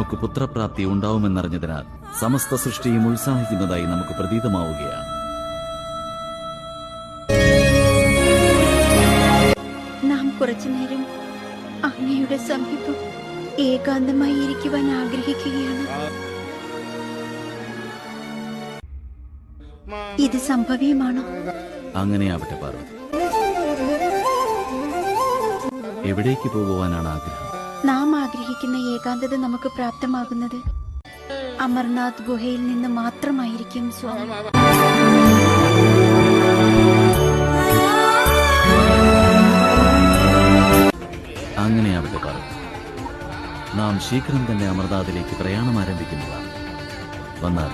നമുക്ക് പുത്രപ്രാപ്തി ഉണ്ടാവുമെന്നറിഞ്ഞതിനാൽ സമസ്ത സൃഷ്ടിയും ഉത്സാഹിക്കുന്നതായി നമുക്ക് പ്രതീതമാവുകയാണ്. നാം കുറച്ചുനേരം അങ്ങയുടെ സമീപം ഏകാന്തമായി ഇരിക്കുവാൻ ആഗ്രഹിക്കുകയാണ്. ഇത് സംഭവ്യമാണോ? അങ്ങനെയാവട്ടെ പാർവതി. എവിടേക്ക് പോകുവാനാണ് ആഗ്രഹം? നാം ആഗ്രഹിക്കുന്ന ഏകാന്തത നമുക്ക് പ്രാപ്തമാകുന്നത് അമർനാഥ് ഗുഹയിൽ നിന്ന് മാത്രമായിരിക്കും സ്വാമി. അങ്ങനെയാവട്ടെ പാർവതി. നാം ശീഘ്രം തന്നെ അമർനാഥിലേക്ക് പ്രയാണം ആരംഭിക്കുന്നതാണ്. വന്നാൽ